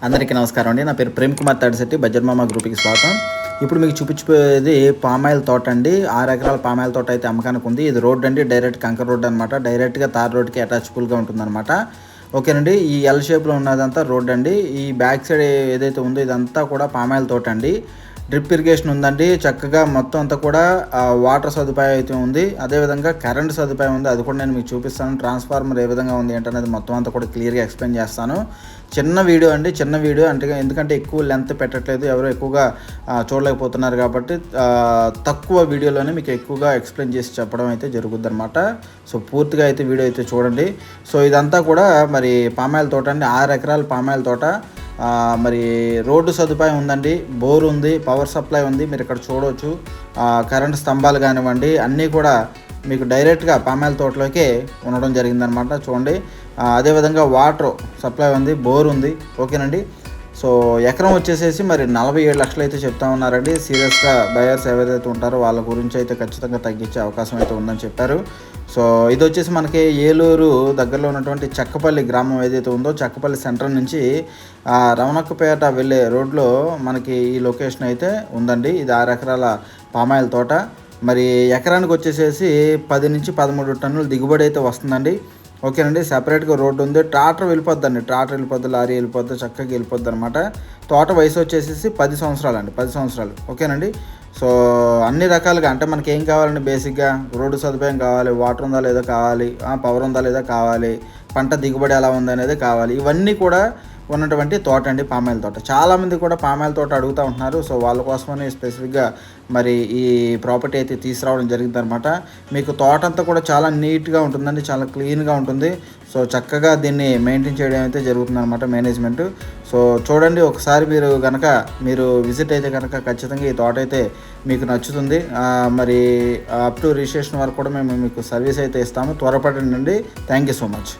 అందరికీ నమస్కారం అండి. నా పేరు ప్రేమ్ కుమార్ తాడిశెట్టి, బడ్జెట్ మామ గ్రూప్కి స్వాగతం. ఇప్పుడు మీకు చూపించిపోయేది పామాయిల్ తోట అండి. 6 ఎకరాల పామాయిల్ తోట అయితే అమ్మకానికి ఉంది. ఇది రోడ్ అండి, డైరెక్ట్ కంకర్ రోడ్ అనమాట. డైరెక్ట్గా తార్ రోడ్కి అటాచబుల్గా ఉంటుందన్నమాట. ఓకేనండి. ఈ ఎల్ షేప్లో ఉన్నదంతా రోడ్ అండి. ఈ బ్యాక్ సైడ్ ఏదైతే ఉందో ఇదంతా కూడా పామాయిల్ తోట అండి. డ్రిప్ ఇరిగేషన్ ఉందండి. చక్కగా మొత్తం అంతా కూడా వాటర్ సదుపాయం అయితే ఉంది. అదేవిధంగా కరెంట్ సదుపాయం ఉంది. అది కూడా నేను మీకు చూపిస్తాను. ట్రాన్స్ఫార్మర్ ఏ విధంగా ఉంది ఏంటనేది మొత్తం అంతా కూడా క్లియర్గా ఎక్స్ప్లెయిన్ చేస్తాను. చిన్న వీడియో అండి, చిన్న వీడియో అంటే ఎందుకంటే ఎక్కువ లెంత్ పెట్టట్లేదు, ఎవరు ఎక్కువగా చూడలేకపోతున్నారు కాబట్టి తక్కువ వీడియోలోనే మీకు ఎక్కువగా ఎక్స్ప్లెయిన్ చేసి చెప్పడం అయితే జరుగుద్ది అనమాట. సో పూర్తిగా అయితే వీడియో అయితే చూడండి. సో ఇదంతా కూడా మరి పామాయిల్ తోట అండి, 6 ఎకరాల పామాయిల్ తోట. మరి రోడ్డు సదుపాయం ఉందండి, బోర్ ఉంది, పవర్ సప్లై ఉంది. మీరు ఇక్కడ చూడవచ్చు కరెంట్ స్తంభాలు కానివ్వండి అన్నీ కూడా మీకు డైరెక్ట్గా పామాయిల్ తోటలోకే ఉండడం జరిగిందనమాట. చూడండి. అదేవిధంగా వాటర్ సప్లై ఉంది, బోర్ ఉంది. ఓకేనండి. సో ఎకరం వచ్చేసేసి మరి 47 లక్షలు అయితే చెప్తా ఉన్నారండి. సీరియస్గా బయర్స్ ఎవరైతే ఉంటారో వాళ్ళ గురించి అయితే ఖచ్చితంగా తగ్గించే అవకాశం అయితే ఉందని చెప్పారు. సో ఇది వచ్చేసి మనకి ఏలూరు దగ్గరలో ఉన్నటువంటి చక్కపల్లి గ్రామం ఏదైతే ఉందో, చక్కపల్లి సెంటర్ నుంచి రమణక్కపేట వెళ్ళే రోడ్లో మనకి ఈ లొకేషన్ అయితే ఉందండి. ఇది 6 ఎకరాల పామాయిల్ తోట. మరి ఎకరానికి వచ్చేసేసి 10 నుంచి 13 టన్నుల దిగుబడి అయితే వస్తుందండి. ఓకేనండి. సెపరేట్గా రోడ్డు ఉంది. ట్రాక్టర్ వెళ్ళిపోద్దండి, లారీ వెళ్ళిపోద్ది, చక్కగా వెళ్ళిపోద్ది అనమాట. తోట వయసు వచ్చేసేసి 10 సంవత్సరాలు అండి, 10 సంవత్సరాలు. ఓకేనండి. సో అన్ని రకాలుగా అంటే మనకి ఏం కావాలండి, బేసిక్గా రోడ్డు సదుపాయం కావాలి, వాటర్ ఉందా లేదా కావాలి, పవర్ ఉందా లేదా కావాలి, పంట దిగుబడి ఎలా ఉంది అనేది కావాలి. ఇవన్నీ కూడా ఉన్నటువంటి తోట అండి పామాయిల్ తోట. చాలామంది కూడా పామాయిల్ తోట అడుగుతూ ఉంటున్నారు. సో వాళ్ళ కోసమని స్పెసిఫిక్గా మరి ఈ ప్రాపర్టీ అయితే తీసుకురావడం జరిగింది అనమాట. మీకు తోట అంతా కూడా చాలా నీట్గా ఉంటుందండి, చాలా క్లీన్గా ఉంటుంది. సో చక్కగా దీన్ని మెయింటైన్ చేయడం అయితే జరుగుతుంది అనమాట మేనేజ్మెంట్. సో చూడండి, ఒకసారి మీరు విజిట్ అయితే కనుక ఖచ్చితంగా ఈ తోట అయితే మీకు నచ్చుతుంది. మరి అప్ టు రిజిస్ట్రేషన్ వరకు కూడా మేము మీకు సర్వీస్ అయితే ఇస్తాము. త్వరపడండి. Thank you so much.